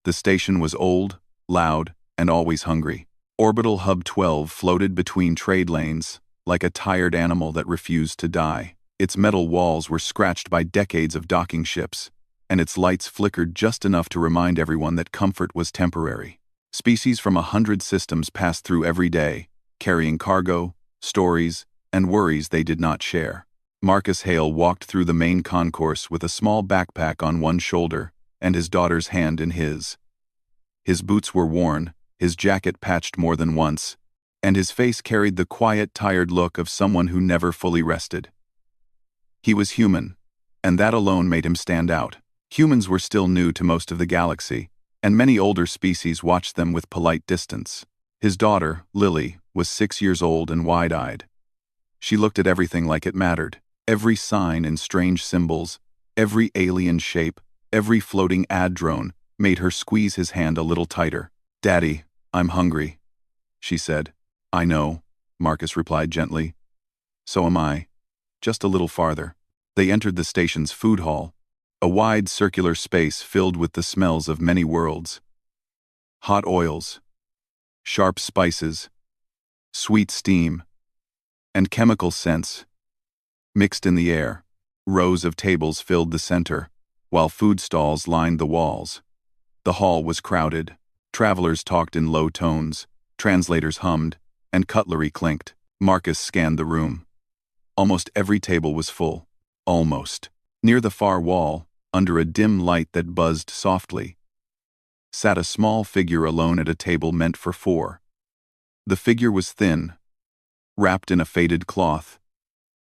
The station was old, loud, and always hungry. Orbital Hub 12 floated between trade lanes, like a tired animal that refused to die. Its metal walls were scratched by decades of docking ships, and its lights flickered just enough to remind everyone that comfort was temporary. Species from 100 systems passed through every day, carrying cargo, stories, and worries they did not share. Marcus Hale walked through the main concourse with a small backpack on one shoulder and his daughter's hand in his. His boots were worn, his jacket patched more than once, and his face carried the quiet, tired look of someone who never fully rested. He was human, and that alone made him stand out. Humans were still new to most of the galaxy, and many older species watched them with polite distance. His daughter, Lily, was 6 years old and wide-eyed. She looked at everything like it mattered. Every sign and strange symbols, every alien shape, every floating ad drone made her squeeze his hand a little tighter. "Daddy, I'm hungry," she said. "I know," Marcus replied gently. "So am I. Just a little farther." They entered the station's food hall, a wide circular space filled with the smells of many worlds. Hot oils, sharp spices, sweet steam, and chemical scents mixed in the air. Rows of tables filled the center, while food stalls lined the walls. The hall was crowded. Travelers talked in low tones, translators hummed, and cutlery clinked. Marcus scanned the room. Almost every table was full. Almost. Near the far wall, under a dim light that buzzed softly, sat a small figure alone at a table meant for 4. The figure was thin, wrapped in a faded cloth,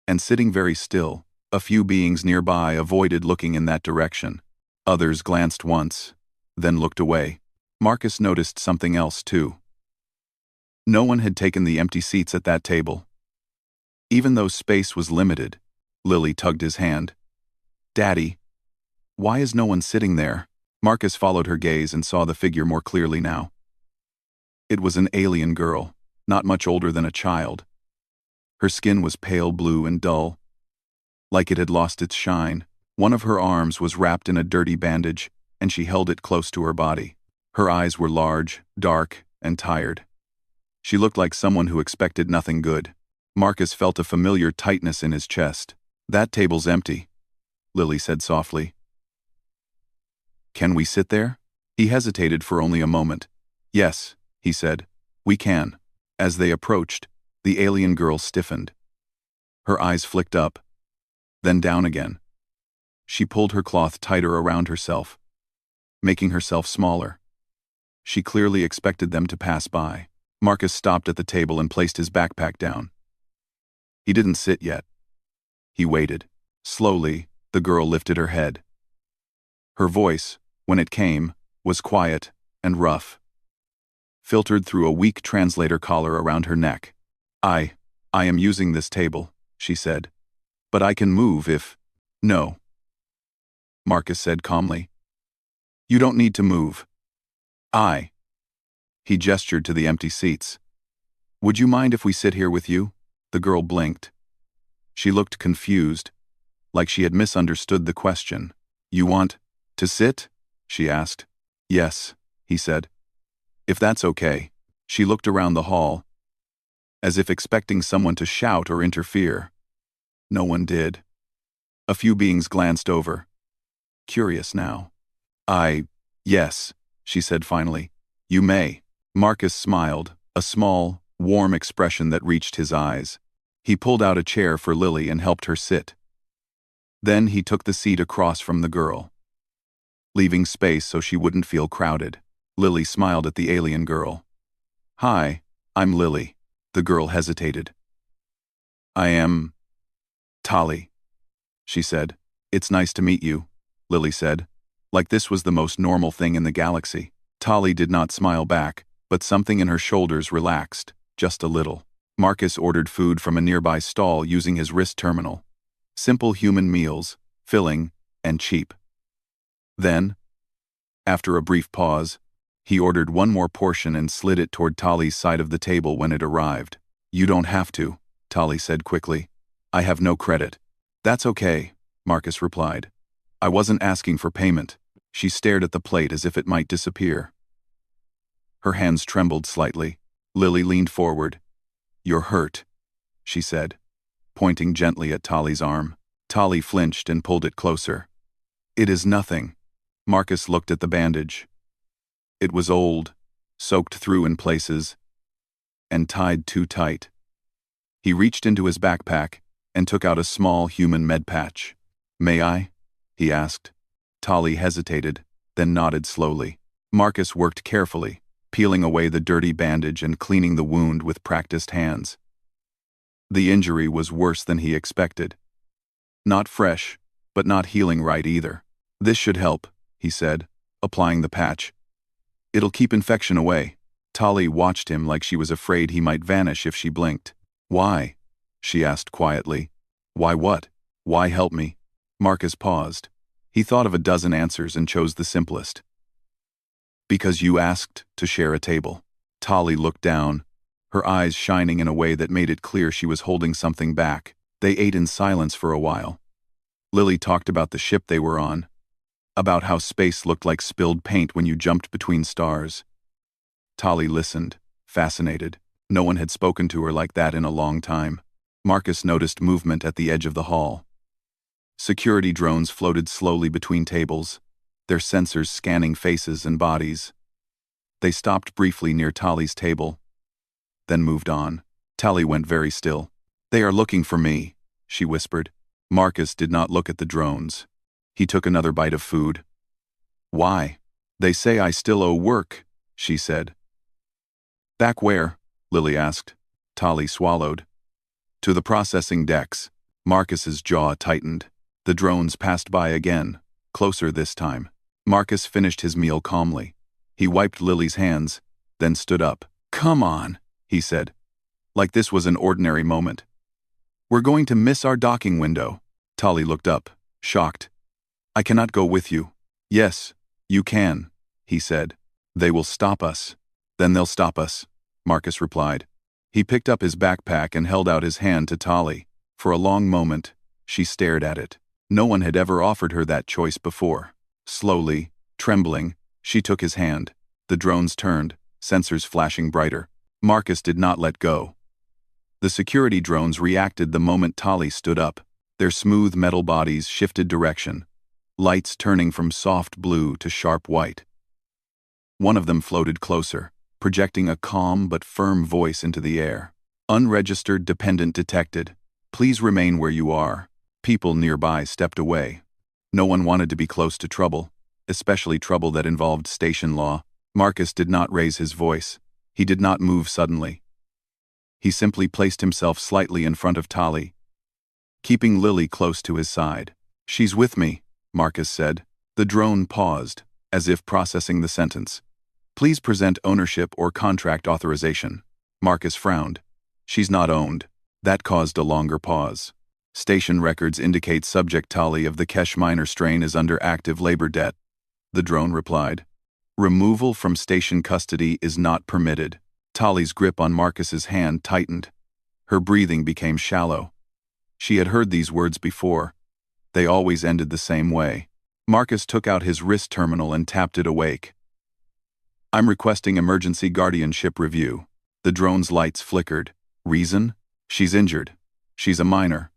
and sitting very still. A few beings nearby avoided looking in that direction. Others glanced once, then looked away. Marcus noticed something else too. No one had taken the empty seats at that table. Even though space was limited, Lily tugged his hand. "Daddy, why is no one sitting there?" Marcus followed her gaze and saw the figure more clearly now. It was an alien girl, not much older than a child. Her skin was pale blue and dull, like it had lost its shine. One of her arms was wrapped in a dirty bandage, and she held it close to her body. Her eyes were large, dark, and tired. She looked like someone who expected nothing good. Marcus felt a familiar tightness in his chest. "That table's empty," Lily said softly. "Can we sit there?" He hesitated for only a moment. "Yes," he said, "we can." As they approached, the alien girl stiffened. Her eyes flicked up, then down again. She pulled her cloth tighter around herself, making herself smaller. She clearly expected them to pass by. Marcus stopped at the table and placed his backpack down. He didn't sit yet. He waited. Slowly, the girl lifted her head. Her voice, when it came, was quiet and rough, filtered through a weak translator collar around her neck. I am using this table," she said. "But I can move if—" "No," Marcus said calmly. "You don't need to move." He gestured to the empty seats. "Would you mind if we sit here with you?" The girl blinked. She looked confused, like she had misunderstood the question. "You want to sit?" she asked. "Yes," he said. "If that's okay." She looked around the hall, as if expecting someone to shout or interfere. No one did. A few beings glanced over, curious now. Yes," she said finally. "You may." Marcus smiled, a small, warm expression that reached his eyes. He pulled out a chair for Lily and helped her sit. Then he took the seat across from the girl, leaving space so she wouldn't feel crowded. Lily smiled at the alien girl. "Hi, I'm Lily." The girl hesitated. "I am Tali," she said. "It's nice to meet you," Lily said, like this was the most normal thing in the galaxy. Tali did not smile back, but something in her shoulders relaxed, just a little. Marcus ordered food from a nearby stall using his wrist terminal. Simple human meals, filling, and cheap. Then, after a brief pause, he ordered one more portion and slid it toward Tali's side of the table when it arrived. "You don't have to," Tali said quickly. "I have no credit." "That's okay," Marcus replied. "I wasn't asking for payment." She stared at the plate as if it might disappear. Her hands trembled slightly. Lily leaned forward. "You're hurt," she said, pointing gently at Tali's arm. Tali flinched and pulled it closer. "It is nothing." Marcus looked at the bandage. It was old, soaked through in places, and tied too tight. He reached into his backpack and took out a small human med patch. "May I?" he asked. Tali hesitated, then nodded slowly. Marcus worked carefully, peeling away the dirty bandage and cleaning the wound with practiced hands. The injury was worse than he expected. Not fresh, but not healing right either. "This should help," he said, applying the patch. "It'll keep infection away." Tali watched him like she was afraid he might vanish if she blinked. "Why?" she asked quietly. "Why what? Why help me?" Marcus paused. He thought of a dozen answers and chose the simplest. "Because you asked to share a table." Tali looked down, her eyes shining in a way that made it clear she was holding something back. They ate in silence for a while. Lily talked about the ship they were on, about how space looked like spilled paint when you jumped between stars. Tali listened, fascinated. No one had spoken to her like that in a long time. Marcus noticed movement at the edge of the hall. Security drones floated slowly between tables, their sensors scanning faces and bodies. They stopped briefly near Tali's table, then moved on. Tali went very still. "They are looking for me," she whispered. Marcus did not look at the drones. He took another bite of food. "Why?" "They say I still owe work," she said. "Back where?" Lily asked. Tali swallowed. "To the processing decks." Marcus's jaw tightened. The drones passed by again, closer this time. Marcus finished his meal calmly. He wiped Lily's hands, then stood up. "Come on," he said, like this was an ordinary moment. "We're going to miss our docking window." Tali looked up, shocked. "I cannot go with you." "Yes, you can," he said. "They will stop us." "Then they'll stop us," Marcus replied. He picked up his backpack and held out his hand to Tali. For a long moment, she stared at it. No one had ever offered her that choice before. Slowly, trembling, she took his hand. The drones turned, sensors flashing brighter. Marcus did not let go. The security drones reacted the moment Tali stood up. Their smooth metal bodies shifted direction, lights turning from soft blue to sharp white. One of them floated closer, projecting a calm but firm voice into the air. "Unregistered dependent detected. Please remain where you are." People nearby stepped away. No one wanted to be close to trouble, especially trouble that involved station law. Marcus did not raise his voice. He did not move suddenly. He simply placed himself slightly in front of Tali, keeping Lily close to his side. "She's with me," Marcus said. The drone paused, as if processing the sentence. "Please present ownership or contract authorization." Marcus frowned. "She's not owned." That caused a longer pause. "Station records indicate subject Tali of the Kesh minor strain is under active labor debt," the drone replied. "Removal from station custody is not permitted." Tali's grip on Marcus's hand tightened. Her breathing became shallow. She had heard these words before. They always ended the same way. Marcus took out his wrist terminal and tapped it awake. "I'm requesting emergency guardianship review." The drone's lights flickered. "Reason?" "She's injured. She's a minor.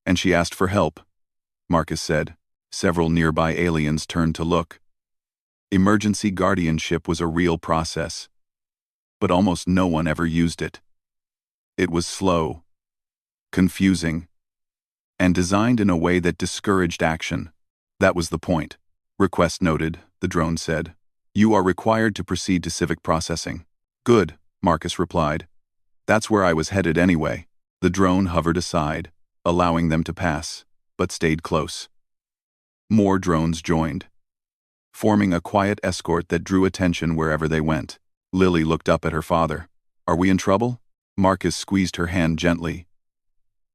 And she asked for help," Marcus said. Several nearby aliens turned to look. Emergency guardianship was a real process, but almost no one ever used it. It was slow, confusing, and designed in a way that discouraged action. That was the point. "Request noted," the drone said. "You are required to proceed to civic processing." "Good," Marcus replied. "That's where I was headed anyway." The drone hovered aside, allowing them to pass, but stayed close. More drones joined, forming a quiet escort that drew attention wherever they went. Lily looked up at her father. "Are we in trouble?" Marcus squeezed her hand gently.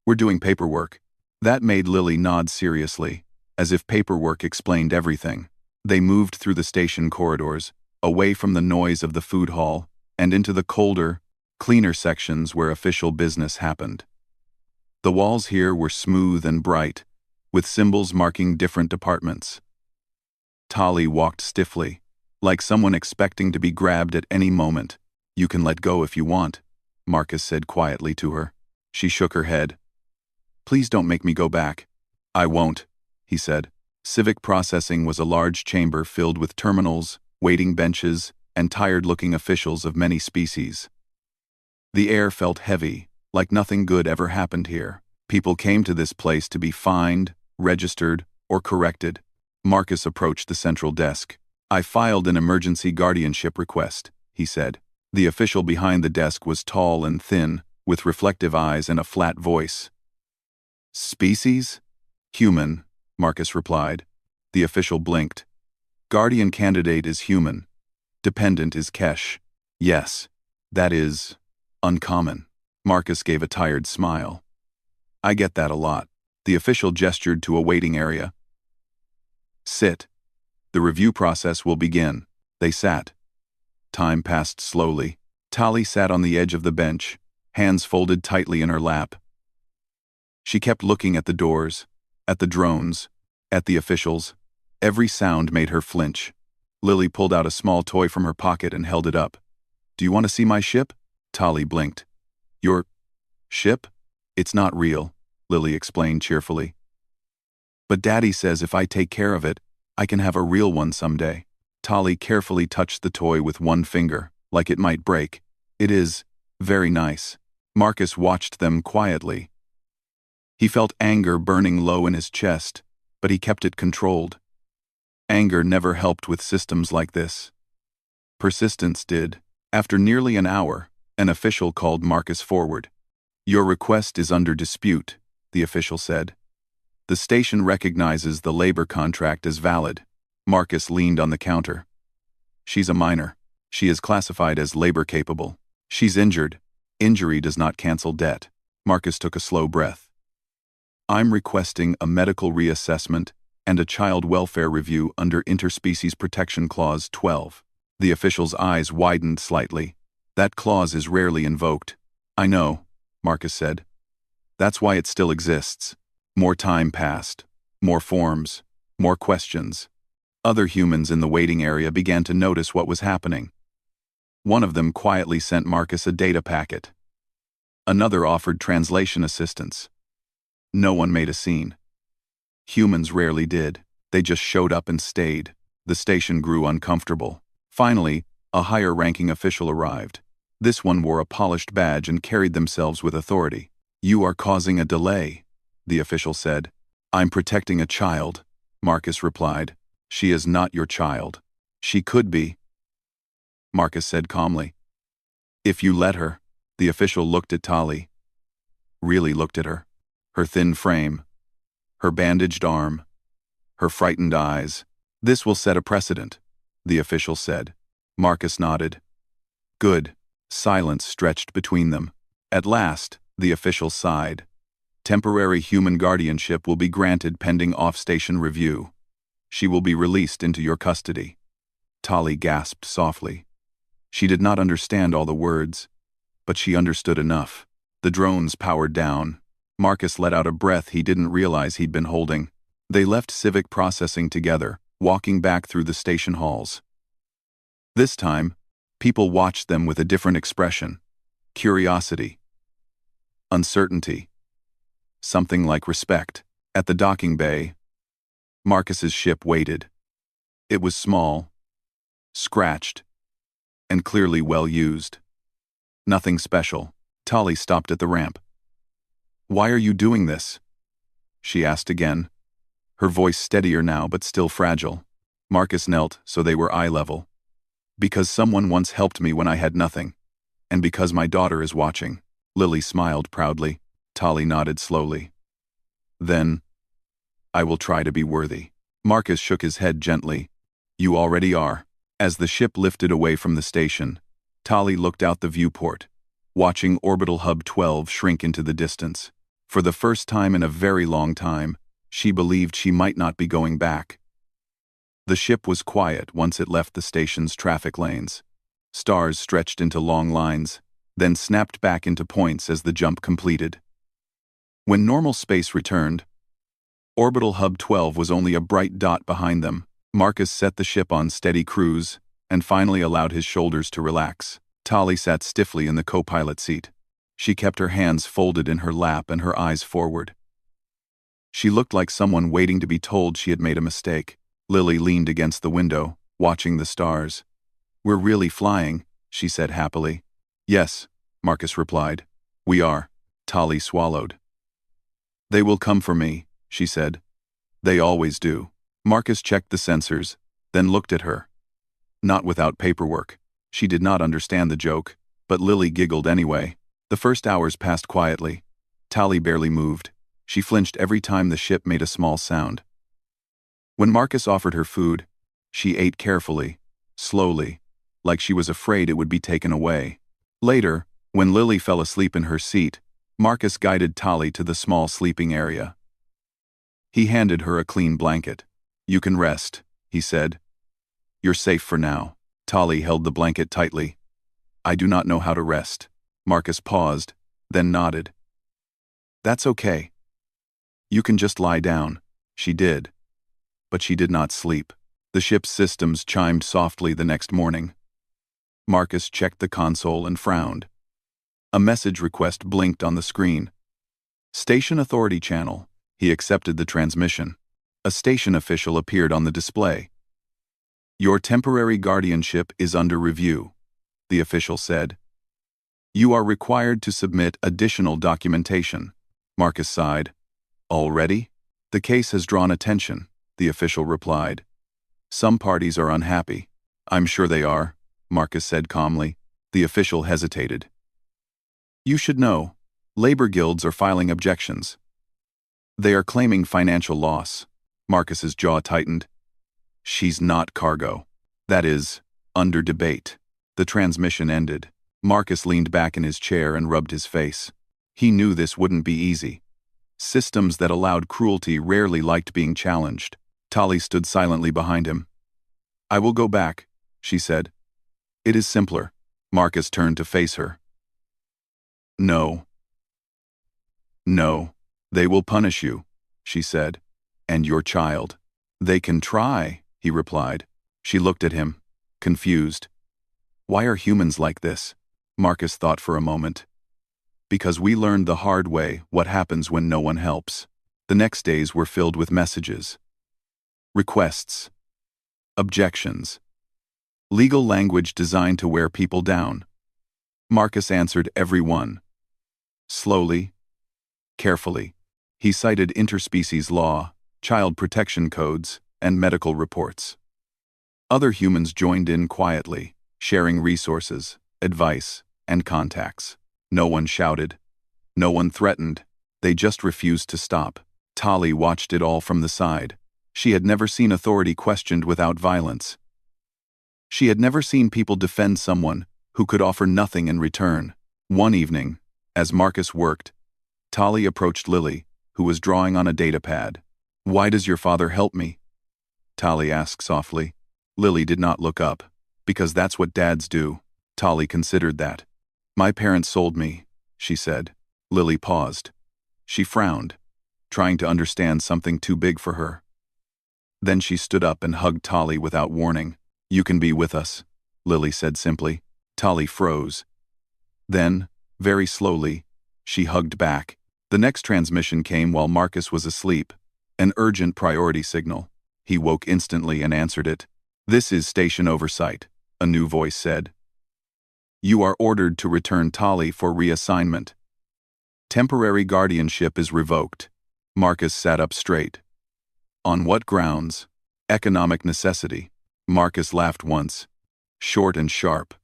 "We're doing paperwork." That made Lily nod seriously, as if paperwork explained everything. They moved through the station corridors, away from the noise of the food hall, and into the colder, cleaner sections where official business happened. The walls here were smooth and bright, with symbols marking different departments. Tali walked stiffly, like someone expecting to be grabbed at any moment. You can let go if you want, Marcus said quietly to her. She shook her head. Please don't make me go back. I won't, he said. Civic processing was a large chamber filled with terminals, waiting benches, and tired-looking officials of many species. The air felt heavy, like nothing good ever happened here. People came to this place to be fined, registered, or corrected. Marcus approached the central desk. I filed an emergency guardianship request, he said. The official behind the desk was tall and thin, with reflective eyes and a flat voice. Species? Human, Marcus replied. The official blinked. Guardian candidate is human. Dependent is Kesh. Yes, that is uncommon. Marcus gave a tired smile. I get that a lot. The official gestured to a waiting area. Sit. The review process will begin. They sat. Time passed slowly. Tali sat on the edge of the bench, hands folded tightly in her lap. She kept looking at the doors, at the drones, at the officials. Every sound made her flinch. Lily pulled out a small toy from her pocket and held it up. Do you want to see my ship? Tali blinked. Your ship? It's not real, Lily explained cheerfully. But Daddy says if I take care of it, I can have a real one someday. Tali carefully touched the toy with one finger, like it might break. It is very nice. Marcus watched them quietly. He felt anger burning low in his chest, but he kept it controlled. Anger never helped with systems like this. Persistence did. After nearly an hour, an official called Marcus forward. Your request is under dispute, the official said. The station recognizes the labor contract as valid. Marcus leaned on the counter. She's a minor. She is classified as labor-capable. She's injured. Injury does not cancel debt. Marcus took a slow breath. I'm requesting a medical reassessment and a child welfare review under Interspecies Protection Clause 12. The official's eyes widened slightly. That clause is rarely invoked. I know, Marcus said. That's why it still exists. More time passed. More forms. More questions. Other humans in the waiting area began to notice what was happening. One of them quietly sent Marcus a data packet. Another offered translation assistance. No one made a scene. Humans rarely did. They just showed up and stayed. The station grew uncomfortable. Finally, a higher-ranking official arrived. This one wore a polished badge and carried themselves with authority. You are causing a delay, the official said. I'm protecting a child, Marcus replied. She is not your child. She could be, Marcus said calmly. If you let her. The official looked at Tali. Really looked at her. Her thin frame. Her bandaged arm. Her frightened eyes. This will set a precedent, the official said. Marcus nodded. Good. Silence stretched between them. At last, the official sighed. Temporary human guardianship will be granted pending off-station review. She will be released into your custody. Tali gasped softly. She did not understand all the words, but she understood enough. The drones powered down. Marcus let out a breath he didn't realize he'd been holding. They left civic processing together, walking back through the station halls. This time, people watched them with a different expression. Curiosity. Uncertainty. Something like respect. At the docking bay, Marcus's ship waited. It was small, scratched, and clearly well used. Nothing special. Tali stopped at the ramp. Why are you doing this? She asked again, her voice steadier now but still fragile. Marcus knelt so they were eye level. Because someone once helped me when I had nothing, and because my daughter is watching. Lily smiled proudly. Tali nodded slowly. Then, I will try to be worthy. Marcus shook his head gently. You already are. As the ship lifted away from the station, Tali looked out the viewport, watching Orbital Hub 12 shrink into the distance. For the first time in a very long time, she believed she might not be going back. The ship was quiet once it left the station's traffic lanes. Stars stretched into long lines, then snapped back into points as the jump completed. When normal space returned, Orbital Hub 12 was only a bright dot behind them, Marcus set the ship on steady cruise and finally allowed his shoulders to relax. Tali sat stiffly in the co-pilot seat. She kept her hands folded in her lap and her eyes forward. She looked like someone waiting to be told she had made a mistake. Lily leaned against the window, watching the stars. "We're really flying," she said happily. "Yes," Marcus replied. "We are." Tali swallowed. "They will come for me," she said. "They always do." Marcus checked the sensors, then looked at her. Not without paperwork. She did not understand the joke, but Lily giggled anyway. The first hours passed quietly. Tali barely moved. She flinched every time the ship made a small sound. When Marcus offered her food, she ate carefully, slowly, like she was afraid it would be taken away. Later, when Lily fell asleep in her seat, Marcus guided Tali to the small sleeping area. He handed her a clean blanket. "You can rest," he said. "You're safe for now." Tali held the blanket tightly. "I do not know how to rest." Marcus paused, then nodded. "That's okay. You can just lie down." She did. But she did not sleep. The ship's systems chimed softly the next morning. Marcus checked the console and frowned. A message request blinked on the screen. "Station Authority Channel." He accepted the transmission. A station official appeared on the display. "Your temporary guardianship is under review," the official said. "You are required to submit additional documentation." Marcus sighed. "Already?" "The case has drawn attention," the official replied. "Some parties are unhappy." "I'm sure they are," Marcus said calmly. The official hesitated. "You should know. Labor guilds are filing objections. They are claiming financial loss." Marcus's jaw tightened. "She's not cargo. That is, under debate." The transmission ended. Marcus leaned back in his chair and rubbed his face. He knew this wouldn't be easy. Systems that allowed cruelty rarely liked being challenged. Tali stood silently behind him. "I will go back," she said. "It is simpler." Marcus turned to face her. "No. No. They will punish you," she said. "And your child." "They can try," he replied. She looked at him, confused. "Why are humans like this?" Marcus thought for a moment. "Because we learned the hard way what happens when no one helps." The next days were filled with messages. Requests. Objections. Legal language designed to wear people down. Marcus answered every one. Slowly, carefully. He cited interspecies law, child protection codes, and medical reports. Other humans joined in quietly, sharing resources, advice, and contacts. No one shouted. No one threatened. They just refused to stop. Tali watched it all from the side. She had never seen authority questioned without violence. She had never seen people defend someone who could offer nothing in return. One evening, as Marcus worked, Tali approached Lily, who was drawing on a datapad. "Why does your father help me?" Tali asked softly. Lily did not look up. "Because that's what dads do." Tali considered that. "My parents sold me," she said. Lily paused. She frowned, trying to understand something too big for her. Then she stood up and hugged Tali without warning. "You can be with us," Lily said simply. Tali froze. Then, very slowly, she hugged back. The next transmission came while Marcus was asleep, an urgent priority signal. He woke instantly and answered it. "This is Station Oversight," a new voice said. "You are ordered to return Tali for reassignment. Temporary guardianship is revoked." Marcus sat up straight. "On what grounds?" "Economic necessity." Marcus laughed once, short and sharp.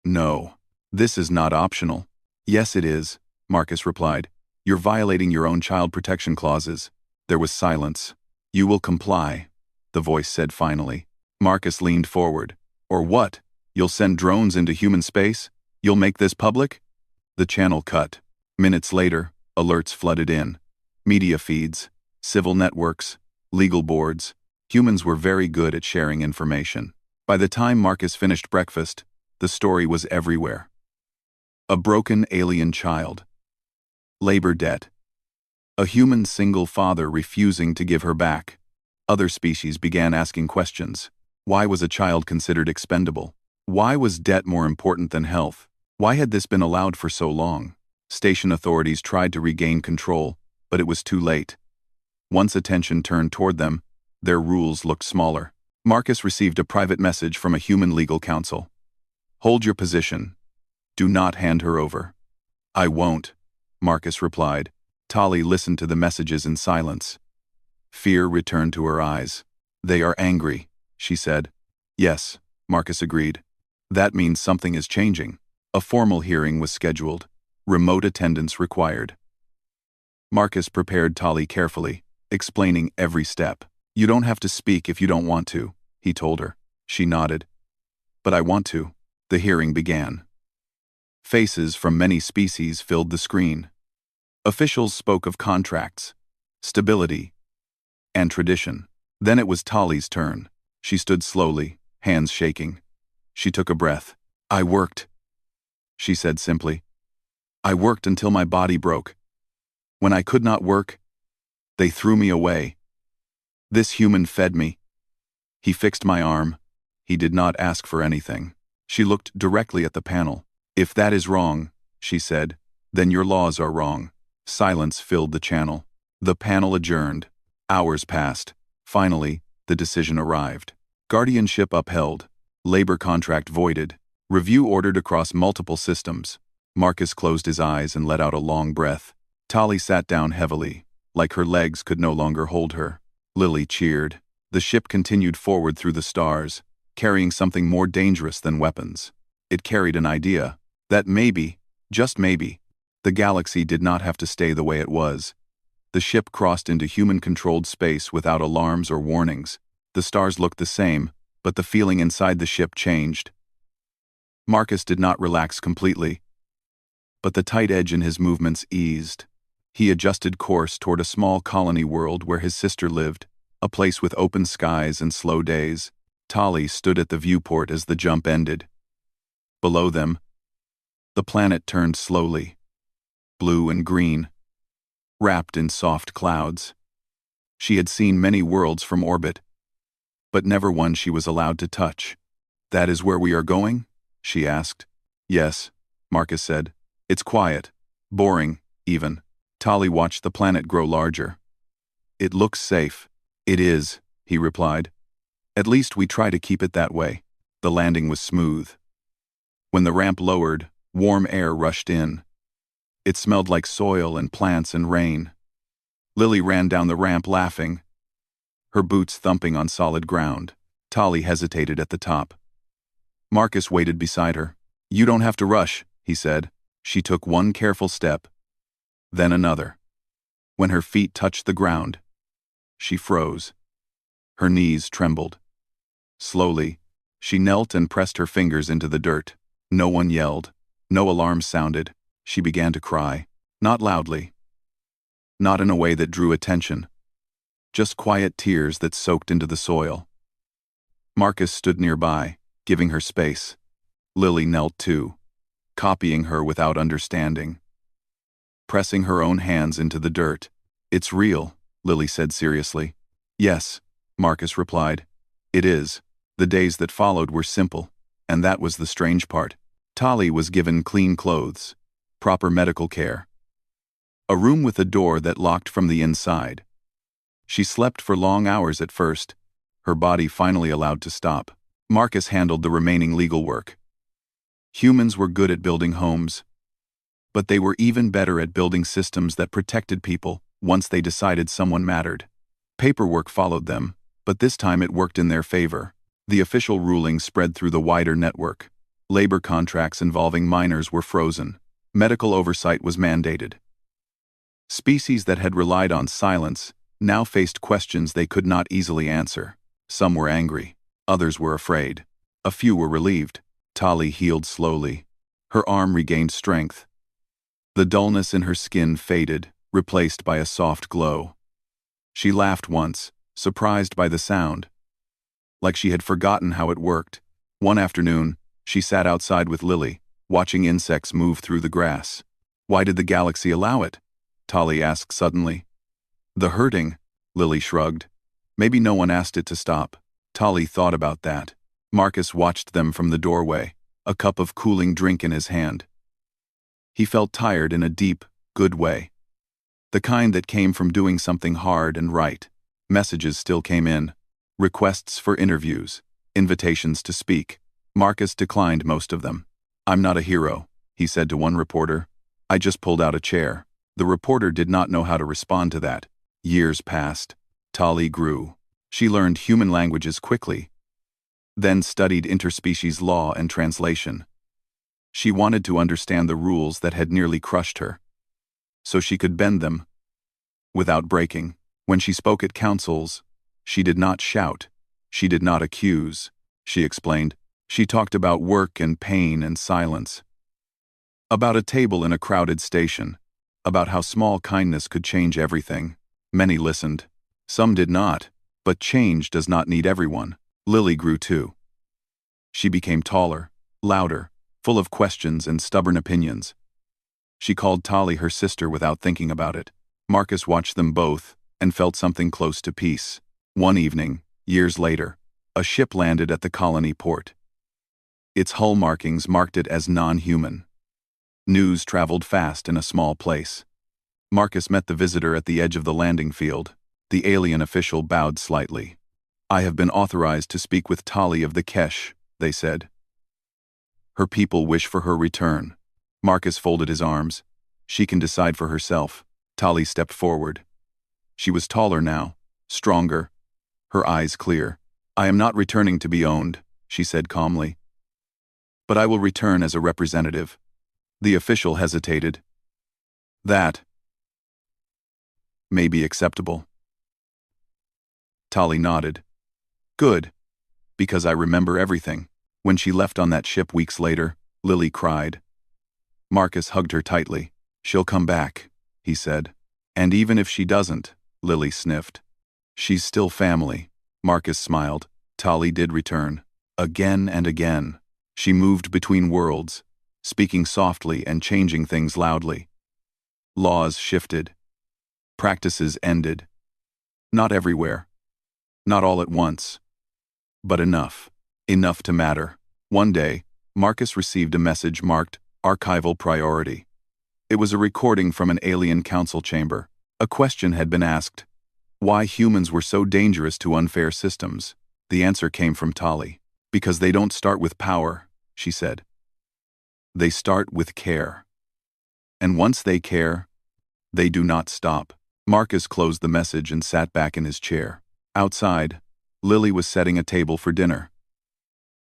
"No, this is not optional." "Yes, it is," Marcus replied. "You're violating your own child protection clauses." There was silence. "You will comply," the voice said finally. Marcus leaned forward. "Or what? You'll send drones into human space? You'll make this public?" The channel cut. Minutes later, alerts flooded in. Media feeds, civil networks, legal boards. Humans were very good at sharing information. By the time Marcus finished breakfast, the story was everywhere. A broken alien child. Labor debt. A human single father refusing to give her back. Other species began asking questions. Why was a child considered expendable? Why was debt more important than health? Why had this been allowed for so long? Station authorities tried to regain control, but it was too late. Once attention turned toward them, their rules looked smaller. Marcus received a private message from a human legal counsel. Hold your position. Do not hand her over. I won't, Marcus replied. Tali listened to the messages in silence. Fear returned to her eyes. They are angry, she said. Yes, Marcus agreed. That means something is changing. A formal hearing was scheduled. Remote attendance required. Marcus prepared Tali carefully, explaining every step. You don't have to speak if you don't want to, he told her. She nodded. But I want to. The hearing began. Faces from many species filled the screen. Officials spoke of contracts, stability, and tradition. Then it was Tali's turn. She stood slowly, hands shaking. She took a breath. I worked, she said simply. I worked until my body broke. When I could not work, they threw me away. This human fed me. He fixed my arm. He did not ask for anything. She looked directly at the panel. If that is wrong, she said, then your laws are wrong. Silence filled the channel. The panel adjourned. Hours passed. Finally, the decision arrived. Guardianship upheld. Labor contract voided. Review ordered across multiple systems. Marcus closed his eyes and let out a long breath. Tali sat down heavily, like her legs could no longer hold her. Lily cheered. The ship continued forward through the stars, carrying something more dangerous than weapons. It carried an idea that maybe, just maybe, the galaxy did not have to stay the way it was. The ship crossed into human-controlled space without alarms or warnings. The stars looked the same, but the feeling inside the ship changed. Marcus did not relax completely, but the tight edge in his movements eased. He adjusted course toward a small colony world where his sister lived, a place with open skies and slow days. Tali stood at the viewport as the jump ended. Below them, the planet turned slowly, blue and green, wrapped in soft clouds. She had seen many worlds from orbit, but never one she was allowed to touch. That is where we are going? She asked. Yes, Marcus said. It's quiet, boring, even. Tali watched the planet grow larger. It looks safe. It is, he replied. At least we try to keep it that way. The landing was smooth. When the ramp lowered, warm air rushed in. It smelled like soil and plants and rain. Lily ran down the ramp laughing, her boots thumping on solid ground. Tali hesitated at the top. Marcus waited beside her. You don't have to rush, he said. She took one careful step, then another. When her feet touched the ground, she froze. Her knees trembled. Slowly, she knelt and pressed her fingers into the dirt. No one yelled. No alarms sounded. She began to cry. Not loudly. Not in a way that drew attention. Just quiet tears that soaked into the soil. Marcus stood nearby, giving her space. Lily knelt too, copying her without understanding. Pressing her own hands into the dirt. It's real, Lily said seriously. Yes, Marcus replied. It is. The days that followed were simple, and that was the strange part. Tali was given clean clothes, proper medical care. A room with a door that locked from the inside. She slept for long hours at first, her body finally allowed to stop. Marcus handled the remaining legal work. Humans were good at building homes, but they were even better at building systems that protected people once they decided someone mattered. Paperwork followed them, but this time it worked in their favor. The official ruling spread through the wider network. Labor contracts involving minors were frozen. Medical oversight was mandated. Species that had relied on silence now faced questions they could not easily answer. Some were angry. Others were afraid. A few were relieved. Tali healed slowly. Her arm regained strength. The dullness in her skin faded, replaced by a soft glow. She laughed once, surprised by the sound. Like she had forgotten how it worked. One afternoon, she sat outside with Lily, watching insects move through the grass. Why did the galaxy allow it? Tali asked suddenly. The herding, Lily shrugged. Maybe no one asked it to stop. Tali thought about that. Marcus watched them from the doorway, a cup of cooling drink in his hand. He felt tired in a deep, good way. The kind that came from doing something hard and right. Messages still came in. Requests for interviews. Invitations to speak. Marcus declined most of them. "I'm not a hero," he said to one reporter. "I just pulled out a chair." The reporter did not know how to respond to that. Years passed. Tali grew. She learned human languages quickly, then studied interspecies law and translation. She wanted to understand the rules that had nearly crushed her, so she could bend them without breaking. When she spoke at councils, she did not shout. She did not accuse. She explained. She talked about work and pain and silence. About a table in a crowded station. About how small kindness could change everything. Many listened. Some did not. But change does not need everyone. Lily grew too. She became taller, louder, full of questions and stubborn opinions. She called Tali her sister without thinking about it. Marcus watched them both and felt something close to peace. One evening, years later, a ship landed at the colony port. Its hull markings marked it as non-human. News traveled fast in a small place. Marcus met the visitor at the edge of the landing field. The alien official bowed slightly. "I have been authorized to speak with Tali of the Kesh," they said. "Her people wish for her return." Marcus folded his arms. "She can decide for herself." Tali stepped forward. She was taller now, stronger, her eyes clear. "I am not returning to be owned," she said calmly. "But I will return as a representative." The official hesitated. "That may be acceptable." Tali nodded. "Good, because I remember everything." When she left on that ship weeks later, Lily cried. Marcus hugged her tightly. "She'll come back," he said. "And even if she doesn't," Lily sniffed. "She's still family." Marcus smiled. Tali did return. Again and again. She moved between worlds, speaking softly and changing things loudly. Laws shifted. Practices ended. Not everywhere. Not all at once. But enough. Enough to matter. One day, Marcus received a message marked Archival Priority. It was a recording from an alien council chamber. A question had been asked: why humans were so dangerous to unfair systems. The answer came from Tali. "Because they don't start with power," she said. "They start with care. And once they care, they do not stop." Marcus closed the message and sat back in his chair. Outside, Lily was setting a table for dinner.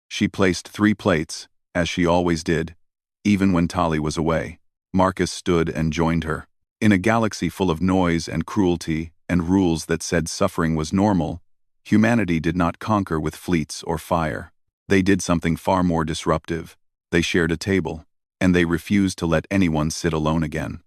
She placed 3 plates, as she always did, even when Tali was away. Marcus stood and joined her. In a galaxy full of noise and cruelty and rules that said suffering was normal, humanity did not conquer with fleets or fire. They did something far more disruptive. They shared a table, and they refused to let anyone sit alone again.